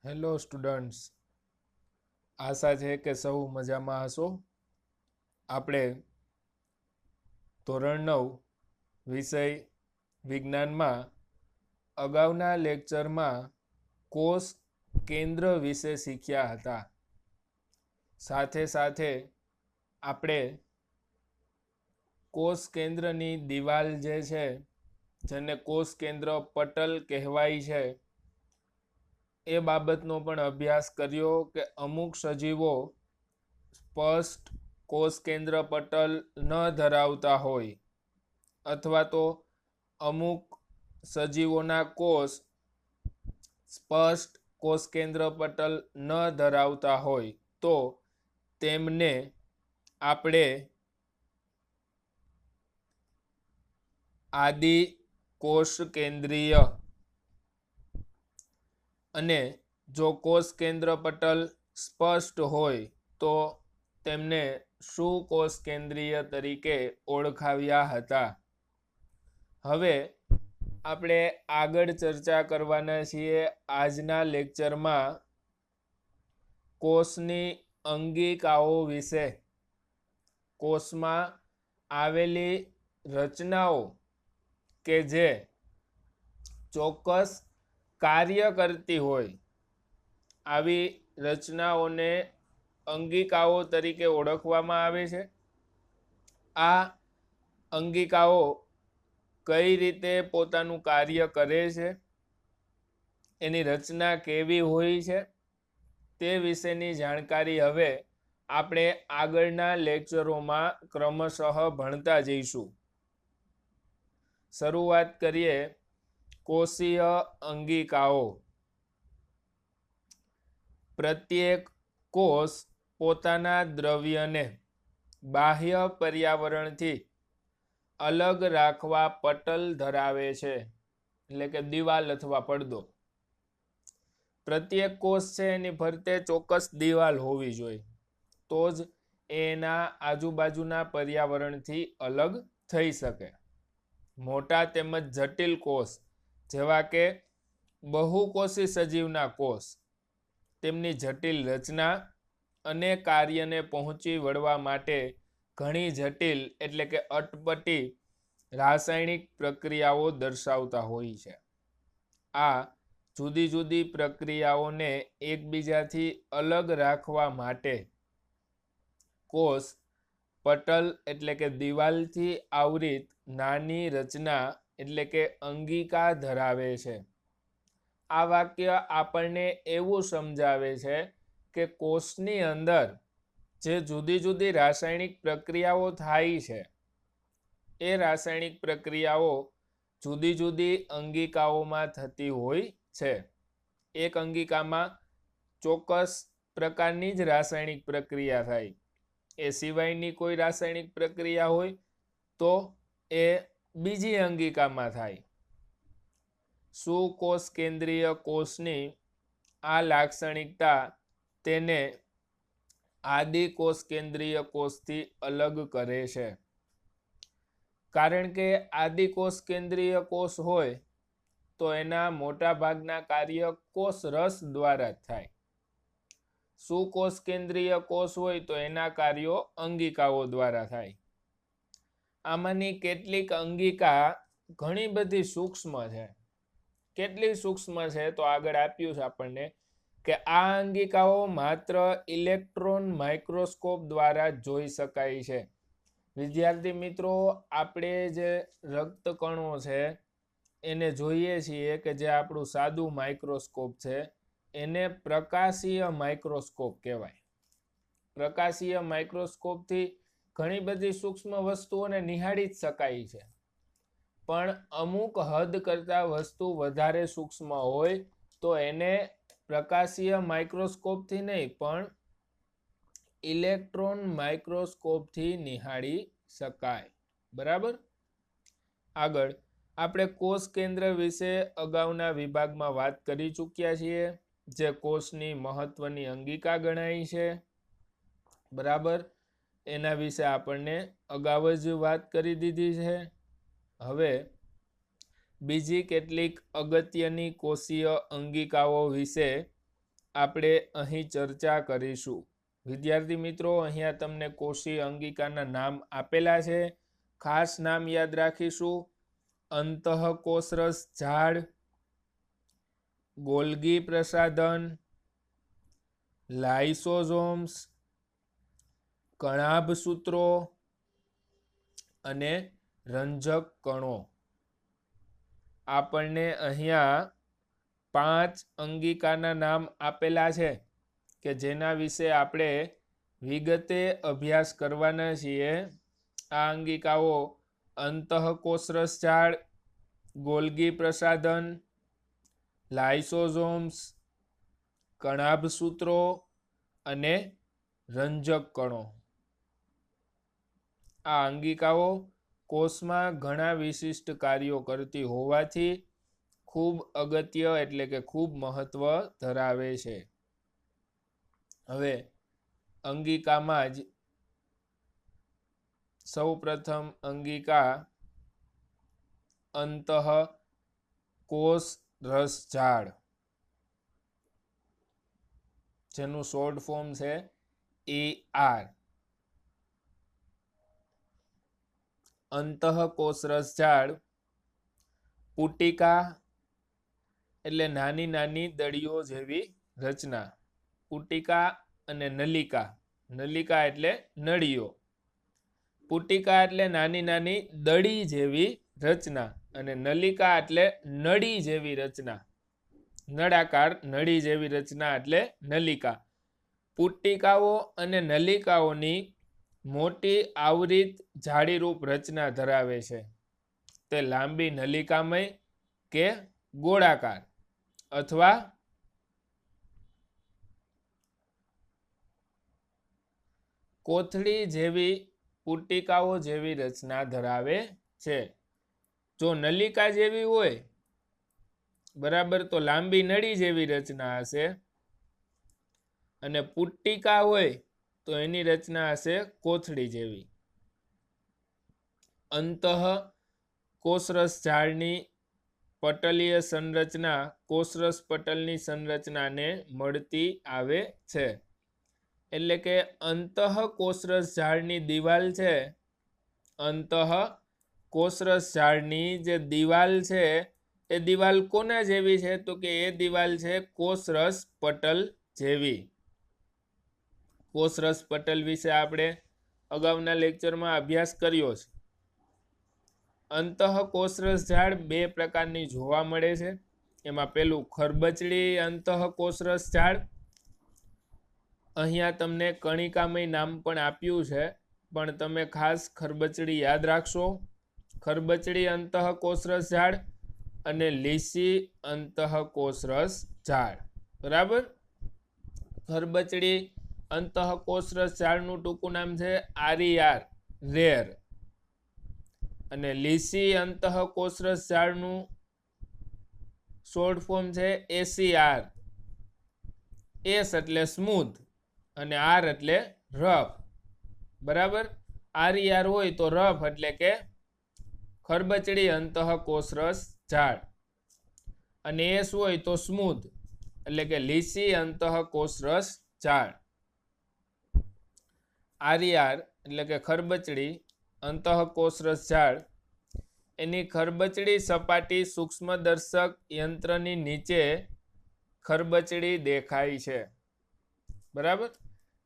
Hello students, આશા છે કે સૌ મજામાં હશો. આપણે ધોરણ 9 વિષય વિજ્ઞાનમાં અગાઉના લેક્ચરમાં કોષ કેન્દ્ર વિશે શીખ્યા હતા. સાથે સાથે આપણે કોષ કેન્દ્રની દિવાલ જે છે, જેને કોષ કેન્દ્ર પટલ કહેવાય છે, એ બાબતનો પણ અભ્યાસ કર્યો કે અમુક સજીવો સ્પષ્ટ કોષ કેન્દ્ર પટલ ન ધરાવતા હોય અથવા તો અમુક સજીવોના કોષ સ્પષ્ટ કોષ કેન્દ્ર પટલ ન ધરાવતા હોય તો તેમને આપણે આદિ કોષ કેન્દ્રીય અને જો કોષ કેન્દ્ર પટલ સ્પષ્ટ હોય તો તેમને સુકોષ કેન્દ્રીય તરીકે ઓળખાવ્યા હતા. હવે આપણે આગળ ચર્ચા કરવાના છીએ આજના લેક્ચરમાં કોષની અંગિકાઓ વિશે. કોષમાં આવેલી રચનાઓ કે જે ચોક્કસ કાર્ય કરતી હોય, આવી રચનાઓને અંગિકાઓ તરીકે ઓળખવામાં આવે છે. આ અંગિકાઓ કઈ રીતે પોતાનું કાર્ય કરે છે, એની રચના કેવી હોય છે, તે વિશેની જાણકારી હવે આપણે આગળના લેક્ચરોમાં ક્રમશઃ ભણતા જઈશું. શરૂઆત કરીએ કોષીય અંગિકાઓ. પ્રત્યેક કોષ પોતાના દ્રવ્યને બાહ્ય પર્યાવરણથી અલગ રાખવા પટલ ધરાવે છે, એટલે કે દિવાલ અથવા પડદો. પ્રત્યેક કોષ છે એની ફરતે ચોક્કસ દિવાલ હોવી જોઈએ, તો જ એના આજુબાજુના પર્યાવરણથી અલગ થઈ શકે. મોટા તેમજ જટિલ કોષ જેવા કે બહુકોષી સજીવના કોષ તેમની જટિલ રચના અને કાર્યને પહોંચી વળવા માટે ઘણી જટિલ એટલે કે અટપટી રાસાયણિક પ્રક્રિયાઓ દર્શાવતા હોય છે. આ જુદી જુદી પ્રક્રિયાઓને એકબીજાથી અલગ રાખવા માટે કોષ પટલ એટલે કે દિવાલથી આવરિત નાની રચના એટલે કે અંગિકા ધરાવે છે. આ વાક્ય આપણને એવું સમજાવે છે કે કોષની અંદર જે જુદી જુદી રાસાયણિક પ્રક્રિયાઓ થાય છે, એ રાસાયણિક પ્રક્રિયાઓ જુદી જુદી અંગિકાઓમાં થતી હોય છે. એક અંગિકામાં ચોક્કસ પ્રકારની જ રાસાયણિક પ્રક્રિયા થાય, એ સિવાયની કોઈ રાસાયણિક પ્રક્રિયા હોય તો એ બીજી અંગિકામાં થાય. સુકોષ કેન્દ્રીય કોષની આ લાક્ષણિકતા તેને આદિ કોષ કેન્દ્રીય કોષથી અલગ કરે છે. કારણ કે આદિ કોષ કેન્દ્રીય કોષ હોય તો એના મોટા ભાગના કાર્ય કોષ રસ દ્વારા જ થાય. સુકોષ કેન્દ્રીય કોષ હોય તો એના કાર્યો અંગિકાઓ દ્વારા થાય. આમાંની કેટલીક અંગિકા ઘણી બધી સૂક્ષ્મ છે. કેટલી સૂક્ષ્મ છે તો આગળ આપ્યું છે આપણને કે આ અંગિકાઓ માત્ર ઇલેક્ટ્રોન માઇક્રોસ્કોપ દ્વારા જોઈ શકાય છે. વિદ્યાર્થી મિત્રો, આપણે જે રક્તકણો છે એને જોઈએ છીએ કે જે આપણું સાદું માઇક્રોસ્કોપ છે, એને પ્રકાશીય માઇક્રોસ્કોપ કહેવાય. પ્રકાશીય માઇક્રોસ્કોપથી ઘણી બધી સૂક્ષ્મ વસ્તુઓને નિહાળી જ શકાય છે, પણ અમુક હદ કરતાં વસ્તુ વધારે સૂક્ષ્મ હોય તો એને પ્રકાશીય માઇક્રોસ્કોપથી નહીં પણ ઇલેક્ટ્રોન માઇક્રોસ્કોપથી નિહાળી શકાય. બરાબર. આગળ આપણે કોષ કેન્દ્ર વિશે અગાઉના વિભાગમાં વાત કરી ચૂક્યા છીએ, જે કોષની મહત્વની અંગિકા ગણાય છે. બરાબર. એના વિશે આપણને અગાઉ જ વાત કરી દીધી છે. હવે બીજી કેટલીક અગત્યની કોષીય અંગિકાઓ વિશે આપણે અહીં ચર્ચા કરીશું. વિદ્યાર્થી મિત્રો, અહીંયા તમને કોષી અંગિકાના નામ આપેલા છે. ખાસ નામ યાદ રાખીશું. અંતઃકોષરસ ઝાડ, ગોલ્ગી પ્રસાધન, લાઇસોઝોમ્સ, કણાભસૂત્રો અને રંજક કણો. આપણને અહીંયા 5 અંગિકાના નામ આપેલા છે કે જેના વિશે આપણે વિગતે અભ્યાસ કરવાના છીએ. આ અંગિકાઓ અંતઃકોષરસ ઝાડ, ગોલ્ગી પ્રસાધન, લાઇસોઝોમ્સ, કણાભસૂત્રો અને રંજક કણો. આ અંગિકાઓ કોષમાં ઘણા વિશિષ્ટ કાર્યો કરતી હોવાથી ખૂબ અગત્ય એટલે કે ખૂબ મહત્વ ધરાવે છે. હવે અંગિકામાં જ સૌપ્રથમ અંગિકા અંતઃકોષરસ ઝાડ, જેનું શોર્ટ ફોર્મ છે AR. અંતઃકોષરસ ઝાડ પુટિકા એટલે નાની નાની દળીઓ જેવી રચના. પુટિકા અને નલિકા. નલિકા એટલે નળીઓ. પુટિકા એટલે નાની નાની દળી જેવી રચના અને નલિકા એટલે નળી જેવી રચના. નળાકાર નળી જેવી રચના એટલે નલિકા. પુટિકાઓ અને નલિકાઓની મોટી આવૃત જાળીરૂપ રચના ધરાવે છે. તે લાંબી નલિકામય કે ગોળાકાર અથવા કોથળી જેવી પુટિકાઓ જેવી રચના ધરાવે છે. જો નલિકા જેવી હોય બરાબર તો લાંબી નળી જેવી રચના હશે, અને પુટિકા હોય તો એની રચના હશે કોથળી જેવી. અંતઃકોષરસ ઝાડની પટલીય સંરચના કોષરસ પટલની સંરચનાને મળતી આવે છે. એટલે કે અંતઃકોષરસ ઝાડની દિવાલ છે, અંતઃકોષરસ ઝાડની જે દિવાલ છે એ દિવાલ કોના જેવી છે? તો કે એ દિવાલ છે કોષરસ પટલ જેવી. કોષરસ પટલ વિશે આપણે અગાઉના લેક્ચરમાં અભ્યાસ કર્યો છે. અંતઃકોષરસ ઝાડ 2 પ્રકારની જોવા મળે છે. એમાં પેલું ખરબચડી અંતઃકોષરસ ઝાડ. અહીંયા તમને કણિકામય નામ પણ આપ્યું છે, પણ તમે ખાસ ખરબચડી યાદ રાખશો. ખરબચડી અંતઃકોષરસ ઝાડ અને લીસી અંતઃકોષરસ ઝાડ. બરાબર. ખરબચડી અંતઃકોષરસ ઝાડનું ટૂંકું નામ છે RER, રેર. અને લીસી અંતઃકોષરસ ઝાડનું શોર્ટ ફોર્મ છે ACR. S એટલે સ્મૂથ અને R એટલે રફ. બરાબર. RER હોય તો રફ એટલે કે ખરબચડી અંતઃકોષરસ ઝાડ, અને S હોય તો સ્મૂથ એટલે કે લીસી અંતઃકોષરસ ઝાડ. RER એટલે કે ખરબચડી અંતઃકોષરસ ઝાડ, એની ખરબચડી સપાટી સૂક્ષ્મદર્શક યંત્રની નીચે ખરબચડી દેખાય છે. બરાબર.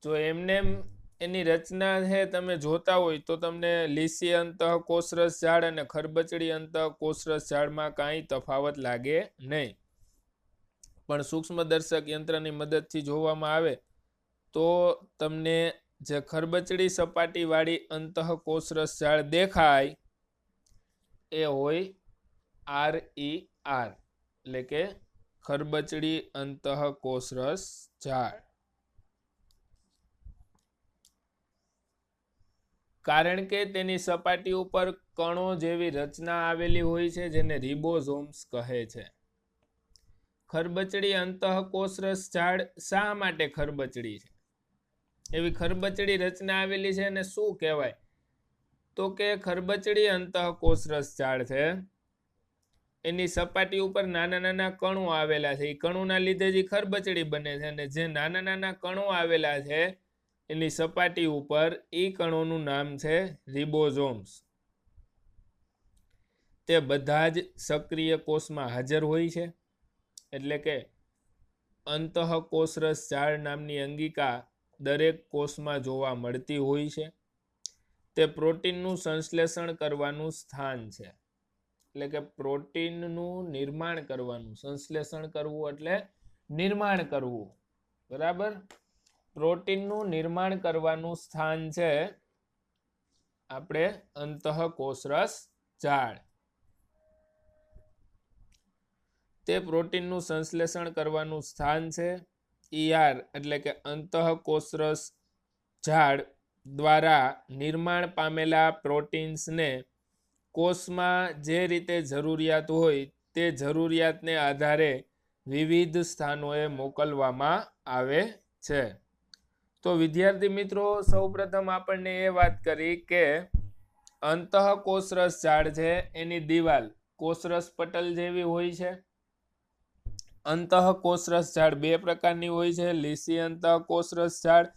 જો એમને એની રચના છે તમે જોતા હોય તો તમને લીસી અંતઃકોષરસ ઝાડ અને ખરબચડી અંતઃકોષરસ ઝાડમાં કાંઈ તફાવત લાગે નહીં. પણ સૂક્ષ્મદર્શક યંત્રની મદદથી જોવામાં આવે તો તમને જે ખરબચડી સપાટીવાળી અંતઃકોષરસ ઝાડ દેખાય એ હોય RER એટલે કે ખરબચડી અંતઃકોષરસ ઝાડ. કારણ કે તેની સપાટી ઉપર કણો જેવી રચના આવેલી હોય છે જેને રિબોઝોમ્સ કહે છે. ખરબચડી અંતઃકોષરસ ઝાડ શા માટે ખરબચડી છે? એવી ખરબચડી રચના આવેલી છે અને શું કહેવાય? તો કે ખરબચડી અંતઃકોષરસ ઝાડ છે એની સપાટી ઉપર નાના નાના કણો આવેલા છે. એ કણોના લીધે જ ખરબચડી બને છે, અને જે નાના નાના કણો આવેલા છે એની સપાટી ઉપર એ કણોનું નામ છે રિબોઝોમ્સ. તે બધા જ સક્રિય કોષમાં હાજર હોય છે. એટલે કે અંતઃકોષરસ ઝાડ નામની અંગિકા દરેક કોષમાં જોવા મળતી હોય છે. તે પ્રોટીનનું સંશ્લેષણ કરવાનું સ્થાન છે. એટલે કે પ્રોટીનનું નિર્માણ કરવાનું, સંશ્લેષણ કરવું એટલે નિર્માણ કરવું, બરાબર. પ્રોટીનનું નિર્માણ કરવાનું સ્થાન છે આપણે અંતઃકોષરસ ઝાડ. તે પ્રોટીનનું સંશ્લેષણ કરવાનું સ્થાન છે. ER એટલે કે અંતઃકોષરસ ઝાડ દ્વારા નિર્માણ પામેલા પ્રોટીન્સને કોષમાં જે રીતે જરૂરિયાત હોય તે જરૂરિયાતને આધારે વિવિધ સ્થાનોએ મોકલવામાં આવે છે. તો વિદ્યાર્થી મિત્રો, સૌપ્રથમ આપણને એ વાત કરી કે અંતઃકોષરસ ઝાડ છે એની દિવાલ કોષરસ પટલ જેવી હોય છે. અંતઃકોષરસ ઝાડ બે પ્રકારની હોય છે, લીસી અંતઃકોષરસ ઝાડ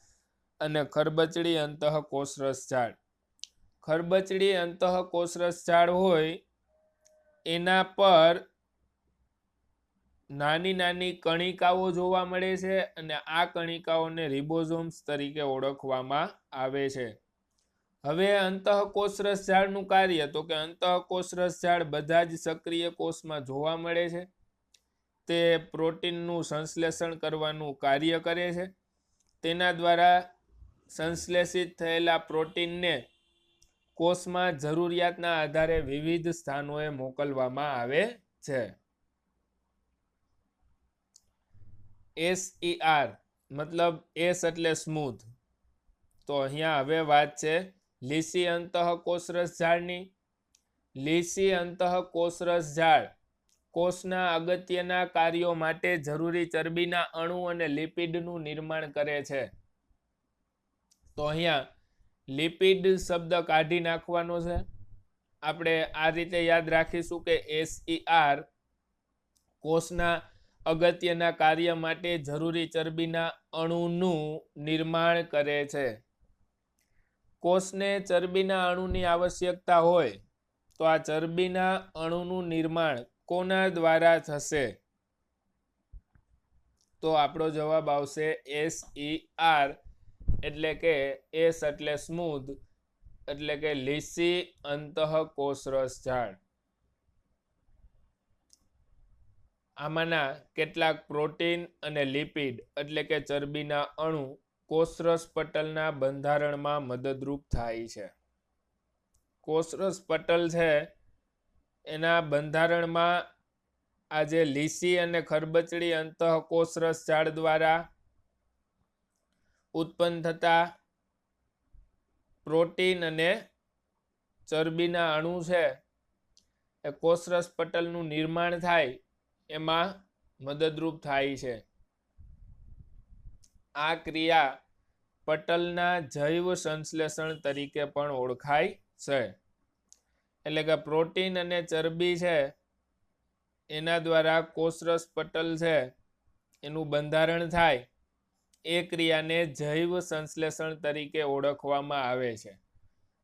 અને ખરબચડી અંતઃકોષરસ ઝાડ. ખરબચડી અંતઃકોષરસ ઝાડ હોય એના પર નાની નાની કણિકાઓ જોવા મળે છે, અને આ કણિકાઓને રિબોઝોમ્સ તરીકે ઓળખવામાં આવે છે. હવે અંતઃકોષરસ ઝાડનું કાર્ય, તો કે અંતઃકોષરસ ઝાડ બધા જ સક્રિય કોષમાં જોવા મળે છે. તે પ્રોટીનનું સંશ્લેષણ કરવાનું કાર્ય કરે છે. તેના દ્વારા સંશ્લેષિત થયેલા પ્રોટીનને કોષમાં જરૂરિયાતના આધારે વિવિધ સ્થાનોએ મોકલવામાં આવે છે. SER મતલબ S એટલે સ્મૂથ. તો અહીંયા હવે વાત છે લીસી અંતઃકોષરસ ઝાડની. લીસી અંતઃકોષરસ ઝાડ કોષના અગત્યના કાર્યો માટે જરૂરી ચરબીના અણુ અને લિપિડનું નિર્માણ કરે છે. તો અહીંયા લિપિડ શબ્દ કાઢી નાખવાનો છે. આપણે આ રીતે યાદ રાખીશું કે SER કોષના અગત્યના કાર્ય માટે જરૂરી ચરબીના અણુનું નિર્માણ કરે છે. કોષને ચરબીના અણુની આવશ્યકતા હોય તો આ ચરબીના અણુનું નિર્માણ કોના દ્વારા થશે? તો આપણો જવાબ આવશે SER એટલે કે S એટલે સ્મૂથ એટલે કે લીસી અંતઃકોષરસ ઝાડ. આમાંના કેટલાક પ્રોટીન અને લિપિડ એટલે કે ચરબીના અણુ કોષરસ પટલના બંધારણમાં મદદરૂપ થાય છે. કોષરસ પટલ છે એના બંધારણમાં આજે લીસી અને ખરબચડી અંતઃકોષરસ ઝાડ દ્વારા ઉત્પન્ન થતા પ્રોટીન અને ચરબીના અણુ છે એ કોષરસ પટલનું નિર્માણ થાય એમાં મદદરૂપ થાય છે. આ ક્રિયા પટલના જૈવ સંશ્લેષણ તરીકે પણ ઓળખાય છે. એટલે કે પ્રોટીન અને ચરબી છે એના દ્વારા કોષરસ પટલ છે એનું બંધારણ થાય, એ ક્રિયાને જૈવ સંશ્લેષણ તરીકે ઓળખવામાં આવે છે.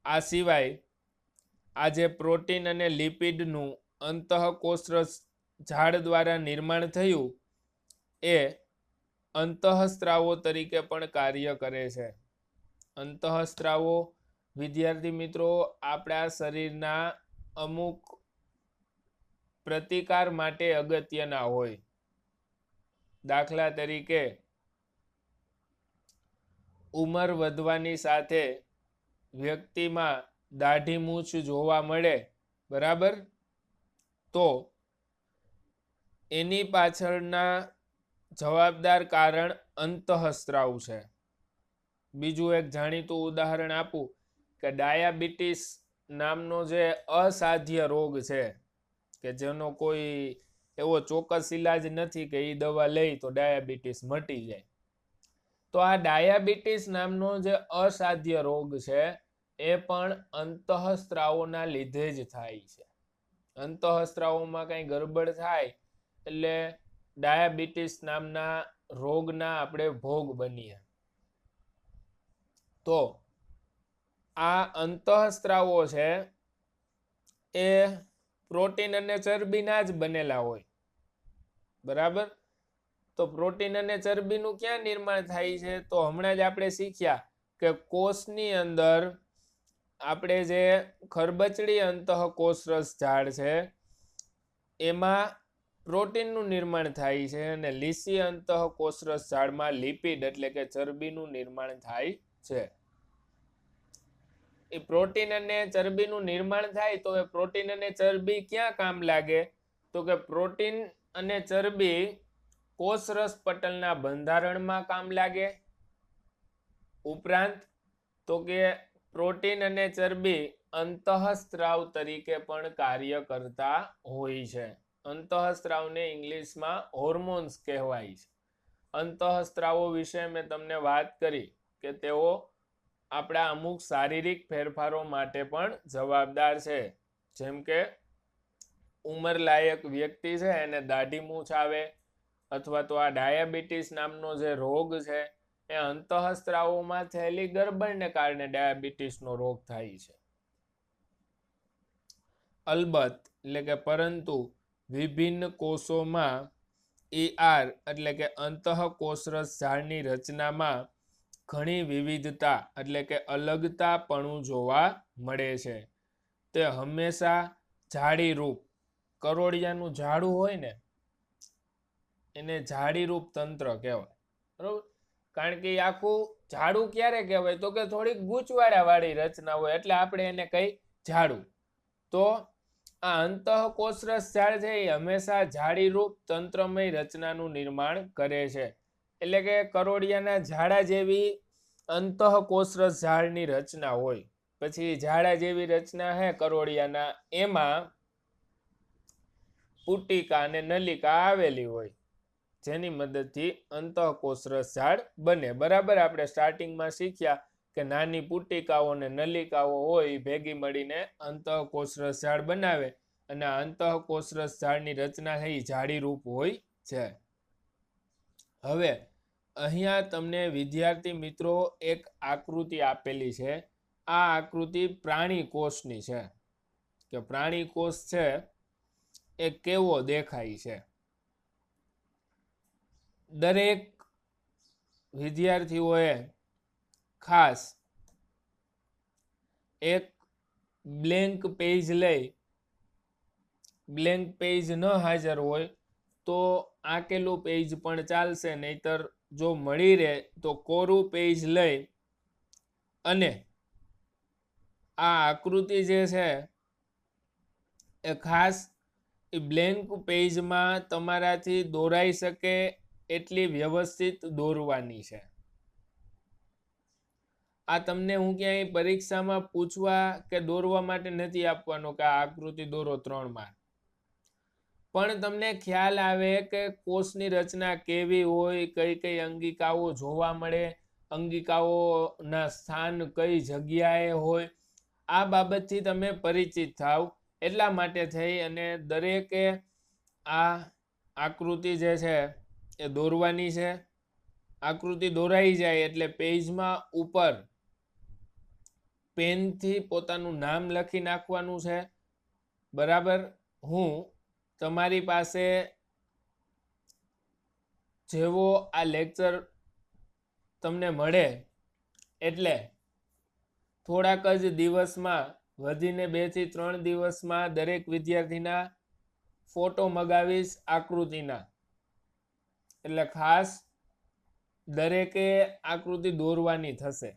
આ સિવાય આજે પ્રોટીન અને લિપિડનું અંતઃકોષરસ ઝાડ દ્વારા નિર્માણ થયું એ અંતઃસ્ત્રાવો તરીકે પણ કાર્ય કરે છે. અંતઃસ્ત્રાવો વિદ્યાર્થી મિત્રો આપણા શરીરના અમુક પ્રતિકાર માટે અગત્યના હોય. દાખલા તરીકે ઉંમર વધવાની સાથે વ્યક્તિમાં દાઢી મૂછ જોવા મળે, બરાબર, તો એની પાછળના જવાબદાર કારણ અંતઃસ્ત્રાવ છે. બીજું એક જાણીતું ઉદાહરણ આપું કે ડાયાબિટીસ નામનો જે અસાધ્ય રોગ છે કે જેનો કોઈ એવો ચોક્કસ ઇલાજ નથી કે એ દવા લઈ તો ડાયાબિટીસ મટી જાય. તો આ ડાયાબિટીસ નામનો જે અસાધ્ય રોગ છે એ પણ અંતઃસ્ત્રાવોના લીધે જ થાય છે. અંતઃસ્ત્રાવોમાં કંઈ ગરબડ થાય એટલે ડાયાબિટીસ નામના રોગના આપણે ભોગ બનીએ. તો આ અંતઃસ્ત્રાવો છે એ પ્રોટીન અને ચરબીના જ બનેલા હોય. બરાબર. તો પ્રોટીન અને ચરબીનું ક્યાં નિર્માણ થાય છે? તો હમણાં જ આપણે શીખ્યા કે કોષની અંદર આપણે જે ખરબચડી અંતઃકોષરસ ઝાડ છે એમાં પ્રોટીનનું નિર્માણ થાય છે અને લીસી અંતઃકોષરસ ઝાડમાં લિપિડ એટલે કે ચરબીનું નિર્માણ થાય છે. એ પ્રોટીન અને ચરબીનું નિર્માણ થાય તો એ પ્રોટીન અને ચરબી ક્યાં કામ લાગે? તો કે પ્રોટીન અને ચરબી કોષરસ પટલના બંધારણમાં કામ લાગે. ઉપરાંત તો કે પ્રોટીન અને ચરબી અંતઃસ્ત્રાવ તરીકે પણ કાર્ય કરતા હોય છે. અંતઃસ્ત્રાવને ઇંગ્લિશમાં હોર્મોન્સ કહેવાય છે. અંતઃસ્ત્રાવો વિશે મેં તમને વાત કરી કે તેઓ આપણા અમુક શારીરિક ફેરફારો માટે પણ જવાબદાર છે. જેમ કે ઉંમરલાયક વ્યક્તિ છે એને દાઢી મૂછ આવે, અથવા તો આ ડાયાબિટીસ નામનો જે રોગ છે એ અંતઃસ્ત્રાવોમાં થયેલી ગરબડને કારણે ડાયાબિટીસનો રોગ થાય છે. અલબત્ત એટલે કે પરંતુ વિભિન્ન કોષોમાં એટલે કે અંતઃકોષરસ ઝાડની રચનામાં ઘણી વિવિધતા એટલે કે અલગતાપણું જોવા મળે છે. તે હંમેશા ઝાડીરૂપ, કરોળિયાનું ઝાડું હોય ને એને ઝાડીરૂપ તંત્ર કહેવાય. બરોબર. કારણ કે આખું ઝાડું ક્યારે કહેવાય? તો કે થોડીક ગૂંચવાડાવાળી રચના હોય એટલે આપણે એને કઈ ઝાડું. તો આ અંતઃકોષરસ ઝાડ છે એ હંમેશા ઝાડીરૂપ તંત્રમય રચનાનું નિર્માણ કરે છે. એટલે કે કરોળિયાના ઝાડા જેવી અંતઃકોષરસ ઝાડની રચના હોય. પછી ઝાડા જેવી રચના હે કરોળિયાના, એમાં પુટિકા અને નલિકા આવેલી હોય જેની મદદથી અંતઃકોષરસ ઝાડ બને. બરાબર. આપણે સ્ટાર્ટિંગમાં શીખ્યા કે નાની પુટિકાઓ અને નલિકાઓ હોય એ ભેગી મળીને અંતઃકોષરસ ઝાડ બનાવે અને આ અંતઃકોષરસ ઝાડની રચના છે એ ઝાડીરૂપ હોય છે. હવે અહીંયા તમને વિદ્યાર્થી મિત્રો એક આકૃતિ આપેલી છે. આ આકૃતિ પ્રાણી કોષની છે કે પ્રાણી કોષ છે એ કેવો દેખાય છે. દરેક વિદ્યાર્થીઓએ ખાસ એક બ્લેન્ક પેજ લઈ, બ્લેન્ક પેજ ન હાજર હોય તો આંકેલું પેજ પણ ચાલશે, નહીતર જો મળી રહે તો કોરું પેજ લઈ અને આ આકૃતિ જે છે એ ખાસ એ બ્લેન્ક પેજમાં તમારાથી દોરાઈ શકે એટલી વ્યવસ્થિત દોરવાની છે. આ તમને હું ક્યાંય પરીક્ષામાં પૂછવા કે દોરવા માટે નથી આપવાનો કે આ આકૃતિ દોરો 3 માર્ક. પણ તમને ખ્યાલ આવે કે કોષની રચના કેવી હોય, કઈ કઈ અંગિકાઓ જોવા મળે, અંગિકાઓના સ્થાન કઈ જગ્યાએ હોય, આ બાબતથી તમે પરિચિત થાવ એટલા માટે થઈ અને દરેકે આ આકૃતિ જે છે એ દોરવાની છે. આકૃતિ દોરાઈ જાય એટલે પેજમાં ઉપર પેનથી પોતાનું નામ લખી નાખવાનું છે. બરાબર. હું તમારી પાસે જેવો આ લેક્ચર તમને મળે એટલે થોડાક જ દિવસમાં, વધીને 2 થી 3 દિવસમાં દરેક વિદ્યાર્થીના ફોટો મગાવીશ આકૃતિના. એટલે ખાસ દરેકે આકૃતિ દોરવાની થશે.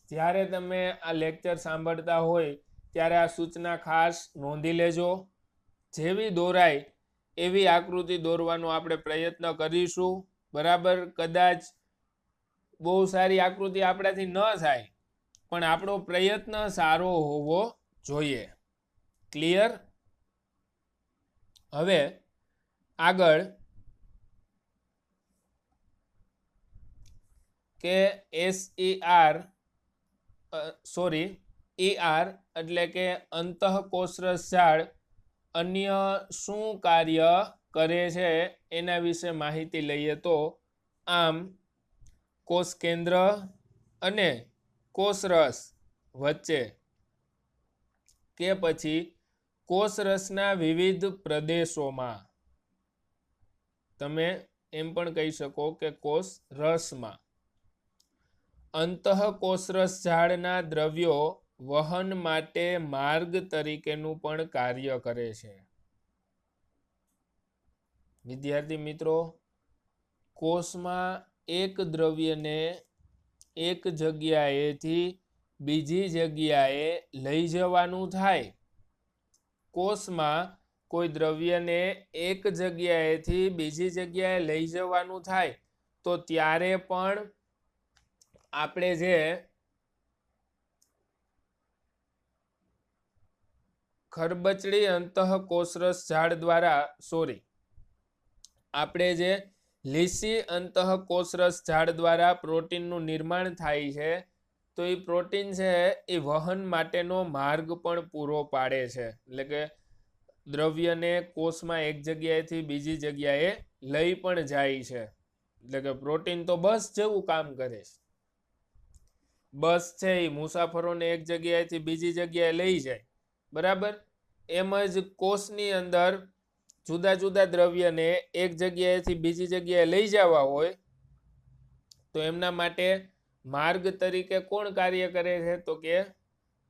જ્યારે તમે આ લેક્ચર સાંભળતા હોય ત્યારે આ સૂચના ખાસ નોંધી લેજો. જેવી દોરાય એવી આકૃતિ દોરવાનો આપણે પ્રયત્ન કરીશું. બરાબર. કદાચ બહુ સારી આકૃતિ આપણાથી ન થાય પણ આપણો પ્રયત્ન સારો હોવો જોઈએ. ક્લિયર? હવે આગળ કે ER એટલે કે અંતઃકોષરસ ઝાડ અન્ય શું કાર્ય કરે છે એના વિશે માહિતી લઈએ તો આમ કોષ કેન્દ્ર અને કોષરસ વચ્ચે કે પછી કોષરસના વિવિધ પ્રદેશોમાં, તમે એમ પણ કહી શકો કે કોષ રસમાં અંતઃકોષરસ ઝાડના દ્રવ્યો વહન માટે માર્ગ તરીકેનું પણ કાર્ય કરે છે. વિદ્યાર્થી મિત્રો, કોષમાં એક દ્રવ્યને એક જગ્યાએથી બીજી જગ્યાએ લઈ જવાનું થાય. કોષમાં કોઈ દ્રવ્યને એક જગ્યાએથી બીજી જગ્યાએ લઈ જવાનું થાય તો ત્યારે પણ આપણે જે ખરબચડી અંતઃકોષરસ ઝાડ દ્વારા આપણે જે લીસી અંતઃકોષરસ ઝાડ દ્વારા પ્રોટીનનું નિર્માણ થાય છે તો એ પ્રોટીન છે એ વહન માટેનો માર્ગ પણ પૂરો પાડે છે. એટલે કે દ્રવ્યને કોષમાં એક જગ્યાએથી બીજી જગ્યાએ લઈ પણ જાય છે. એટલે કે પ્રોટીન તો બસ જેવું કામ કરે છે. બસ છે એ મુસાફરોને એક જગ્યાએથી બીજી જગ્યાએ લઈ જાય, બરાબર. એમ જ કોષની અંદર જુદા જુદા દ્રવ્યને એક જગ્યાએથી બીજી જગ્યાએ લઈ જવા હોય તો એમના માટે માર્ગ તરીકે કોણ કાર્ય કરે છે તો કે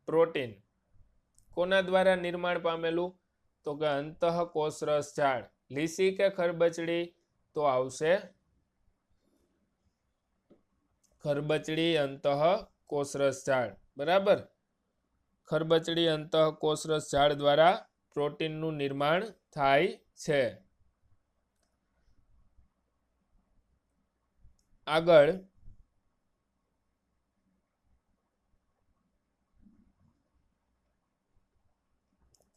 પ્રોટીન. કોના દ્વારા નિર્માણ પામેલું તો કે અંતઃકોષરસ ઝાડ. લીસી કે ખરબચડી તો આવશે ખરબચડી અંતઃકોષરસ ઝાડ, બરાબર. ખરબચડી અંતઃકોષરસ ઝાડ દ્વારા પ્રોટીનનું નિર્માણ થાય છે. આગળ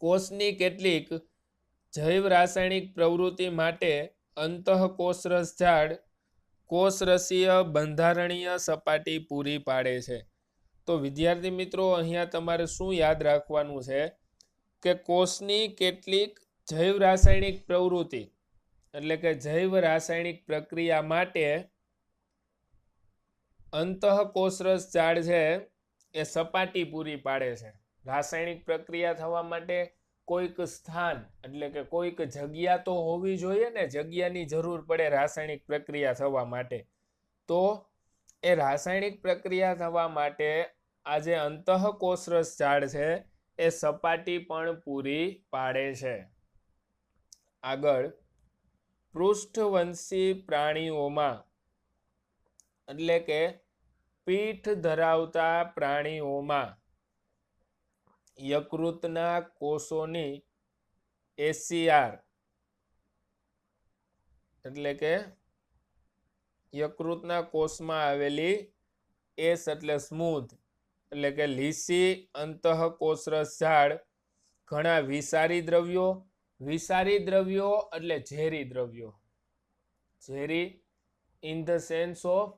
કોષની કેટલીક જૈવ રાસાયણિક પ્રવૃત્તિ માટે અંતઃકોષરસ ઝાડ કોષરસીય બંધારણીય સપાટી પૂરી પાડે છે. તો વિદ્યાર્થી મિત્રો, અહીંયા તમારે શું યાદ રાખવાનું છે કે કોષની કેટલીક જૈવ રાસાયણિક પ્રવૃત્તિ એટલે કે જૈવ રાસાયણિક પ્રક્રિયા માટે અંતઃકોષરસ ઝાડ છે એ સપાટી પૂરી પાડે છે. રાસાયણિક પ્રક્રિયા થવા માટે કોઈક સ્થાન એટલે કે કોઈક જગ્યા તો હોવી જોઈએ ને, જગ્યાની જરૂર પડે રાસાયણિક પ્રક્રિયા થવા માટે. તો એ રાસાયણિક પ્રક્રિયા થવા માટે આ જે અંતઃકોષરસ ઝાડ છે એ સપાટી પણ પૂરી પાડે છે. આગળ પૃષ્ઠવંશી પ્રાણીઓમાં એટલે કે પીઠ ધરાવતા પ્રાણીઓમાં યકૃતના કોષોની એસીઆર એટલે કે યકૃતના કોષમાં આવેલી એસ એટલે સ્મૂથ એટલે કે લીસી અંતઃકોષરસ ઝાડ ઘણા વિષારી દ્રવ્યો એટલે ઝેરી દ્રવ્યો, ઝેરી ઇન ધ સેન્સ ઓફ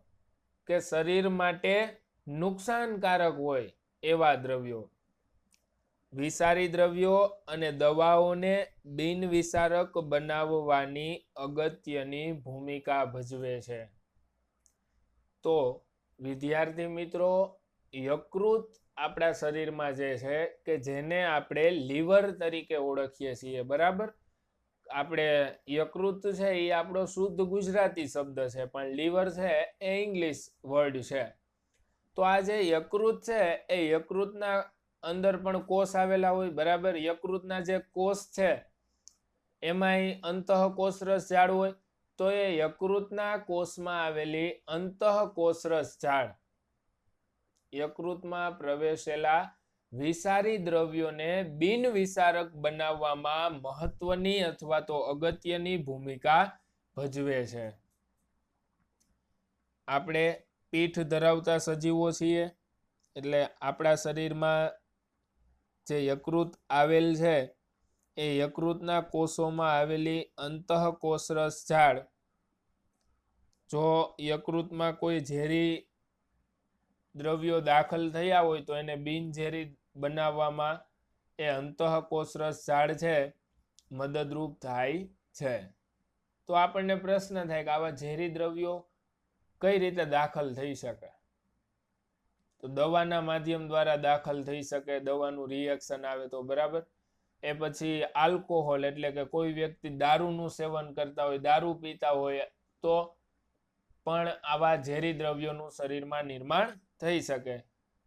કે શરીર માટે નુકસાનકારક હોય એવા દ્રવ્યો, વિષારી દ્રવ્યો અને દવાઓને બિનવિષારક બનાવવાની અગત્યની ભૂમિકા ભજવે છે. તો વિદ્યાર્થી મિત્રો, યકૃત આપણા શરીરમાં જે છે કે જેને આપણે લીવર તરીકે ઓળખીએ છીએ, બરાબર. આપણે યકૃત છે એ આપણો શુદ્ધ ગુજરાતી શબ્દ છે, પણ લીવર છે એ ઇંગ્લિશ વર્ડ છે. તો આ જે યકૃત છે એ યકૃતના અંદર પણ કોષ આવેલા હોય, બરાબર. યકૃતના જે કોષ છે એમાંય અંતઃકોષરસ ઝાડ હોય. તો એ યકૃતના કોષમાં આવેલી અંતઃકોષરસ ઝાડ યકૃતમાં પ્રવેશેલા વિષારી દ્રવ્યોને બિનવિષારક બનાવવામાં મહત્વની અથવા તો અગત્યની ભૂમિકા ભજવે છે. આપણે પીઠ ધરાવતા સજીવો છીએ એટલે આપણા શરીરમાં જે યકૃત આવેલ છે એ યકૃતના કોષોમાં આવેલી અંતઃકોષરસ ઝાડ જો યકૃતમાં કોઈ ઝેરી દ્રવ્યો દાખલ થયા હોય તો એને બિનઝેરી બનાવવામાં એ અંતઃકોષરસ ઝાડ છે મદદરૂપ થાય છે. તો આપણને પ્રશ્ન થાય કે આવા ઝેરી દ્રવ્યો કઈ રીતે દાખલ થઈ શકે? તો દવાના માધ્યમ દ્વારા દાખલ થઈ શકે, દવાનું રિએક્શન આવે તો, બરાબર. એ પછી આલ્કોહોલ એટલે કે કોઈ વ્યક્તિ દારૂનું સેવન કરતા હોય, દારૂ પીતા હોય તો પણ આવા ઝેરી દ્રવ્યોનું શરીરમાં નિર્માણ થઈ શકે.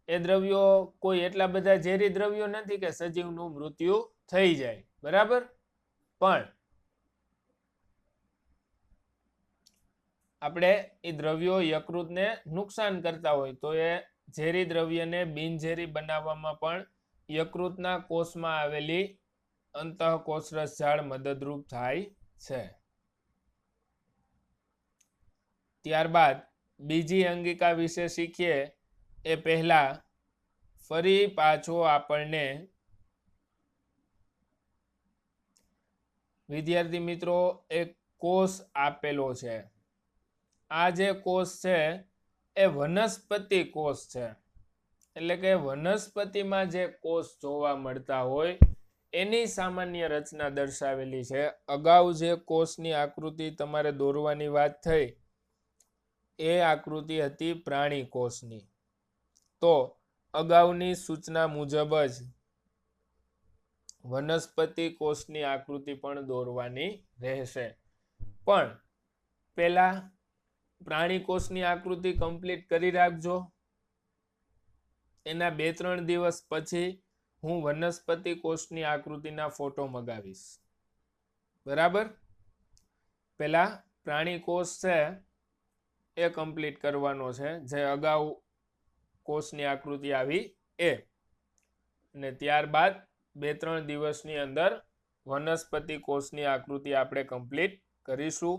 એ દ્રવ્યો કોઈ એટલા બધા ઝેરી દ્રવ્યો નથી કે સજીવનું મૃત્યુ થઈ જાય, બરાબર. પણ આપણે એ દ્રવ્યો યકૃતને નુકસાન કરતા હોય તો એ ઝેરી દ્રવ્યને બિનઝેરી બનાવવામાં પણ યકૃતના કોષમાં આવેલી અંતઃકોષરસ ઝાડ મદદરૂપ થાય છે. ત્યારબાદ બીજી અંગિકા વિશે શીખીએ એ પહેલા ફરી પાછો આપણને વિદ્યાર્થી મિત્રો એક કોષ આપેલો છે. આ જે કોષ છે એ વનસ્પતિ કોષ છે. એટલે કે વનસ્પતિમાં જે કોષ જોવા મળતા હોય એની સામાન્ય રચના દર્શાવેલી છે. અગાઉ જે કોષની આકૃતિ તમારે દોરવાની વાત થઈ એ આકૃતિ હતી પ્રાણી કોષની. તો અગાઉની સૂચના મુજબ જ વનસ્પતિ કોષની આકૃતિ પણ દોરવાની રહેશે. પણ પહેલા પ્રાણી કોષની આકૃતિ કમ્પ્લીટ કરી રાખજો. એના 2-3 દિવસ પછી હું વનસ્પતિ કોષની આકૃતિના ફોટો મગાવીશ, બરાબર. પહેલા પ્રાણી કોષ છે એ કમ્પ્લીટ કરવાનો છે, જે અગાઉ કોષની આકૃતિ આવી એ. અને ત્યારબાદ 2-3 દિવસની અંદર વનસ્પતિ કોષની આકૃતિ આપણે કમ્પ્લીટ કરીશું.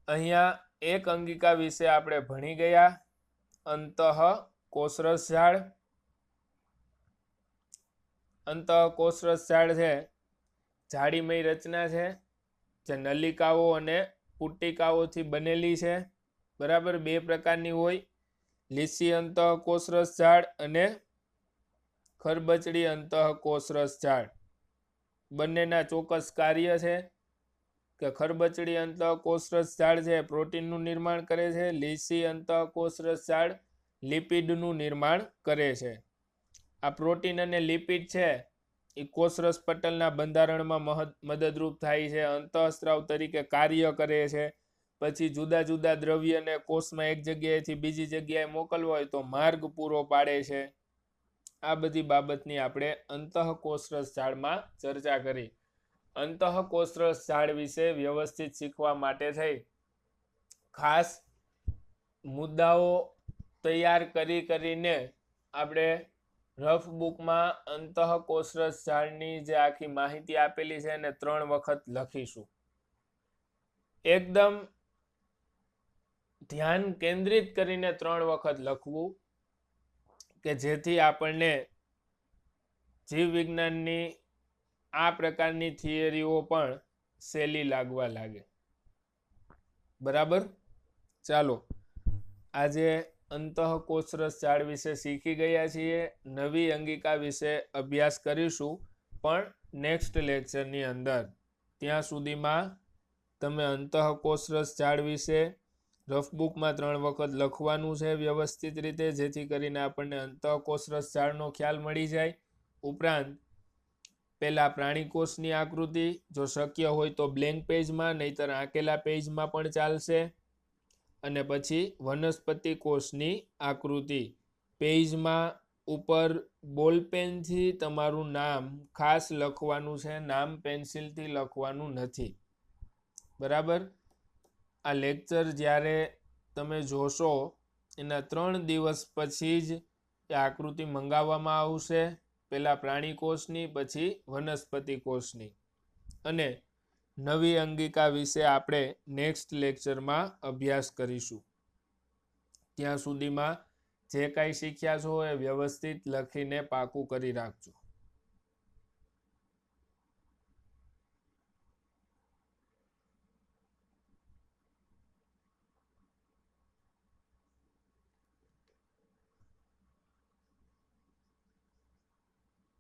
અહીંયા એક અંગિકા વિશે આપણે ભણી ગયા, અંતઃકોષરસ ઝાડ. અંતઃકોષરસ ઝાડ છે જાડીમય રચના છે જે નલિકાઓ અને પુટ્ટિકાઓથી બનેલી છે, બરાબર. 2 પ્રકારની હોય, લીસી અંતઃકોષરસ ઝાડ અને ખરબચડી અંતઃકોષરસ ઝાડ. બંનેના ચોક્કસ કાર્ય છે કે ખરબચડી અંતઃકોષરસ ઝાડ છે પ્રોટીનનું નિર્માણ કરે છે, લીસી અંતઃકોષરસ ઝાડ લિપિડનું નિર્માણ કરે છે. આ પ્રોટીન અને લિપિડ છે એ કોષરસ પટલના બંધારણમાં મદદરૂપ થાય છે, અંતઃસ્ત્રાવ તરીકે કાર્ય કરે છે. પછી જુદા જુદા દ્રવ્યને કોષમાં એક જગ્યાએથી બીજી જગ્યાએ મોકલવો હોય તો માર્ગ પૂરો પાડે છે. આ બધી બાબતની આપણે અંતઃકોષરસ ઝાડમાં ચર્ચા કરી. અંતઃકોષરસ ઝાડ વિશે વ્યવસ્થિત શીખવા માટે થઈ ખાસ મુદ્દાઓ તૈયાર કરીને આપણે રફ બુકમાં અંતઃકોષરસ ઝાડની જે આખી માહિતી આપેલી છે એને 3 વખત લખીશું. એકદમ ધ્યાન કેન્દ્રિત કરીને 3 વખત લખવું કે જેથી આપણને જીવ વિજ્ઞાનની આ પ્રકારની થિયરીઓ પણ સહેલી લાગવા લાગે, બરાબર. ચાલો, આજે અંતઃકોષરસ ઝાડ વિશે શીખી ગયા છીએ. નવી અંગિકા વિશે અભ્યાસ કરીશું પણ નેક્સ્ટ લેક્ચરની અંદર. ત્યાં સુધીમાં તમે અંતઃકોષરસ ઝાડ વિશે રફબુકમાં 3 વખત લખવાનું છે વ્યવસ્થિત રીતે, જેથી કરીને આપણને અંતઃકોષરસ ઝાડનો ખ્યાલ મળી જાય. ઉપરાંત પહેલા પ્રાણી કોષની આકૃતિ, જો શક્ય હોય તો બ્લેન્ક પેજમાં, નહીતર આંકેલા પેજમાં પણ ચાલશે. અને પછી વનસ્પતિ કોષની આકૃતિ પેજમાં ઉપર બોલપેનથી તમારું નામ ખાસ લખવાનું છે, નામ પેન્સિલથી લખવાનું નથી, બરાબર. આ લેક્ચર જ્યારે તમે જોશો એના 3 દિવસ પછી જ એ આકૃતિ મંગાવવામાં આવશે. પહેલા પ્રાણી કોષની, પછી વનસ્પતિ કોષની. અને નવી અંગિકા વિશે આપણે નેક્સ્ટ લેક્ચરમાં અભ્યાસ કરીશું. ત્યાં સુધીમાં જે કાંઈ શીખ્યા છો એ વ્યવસ્થિત લખીને પાકું કરી રાખજો.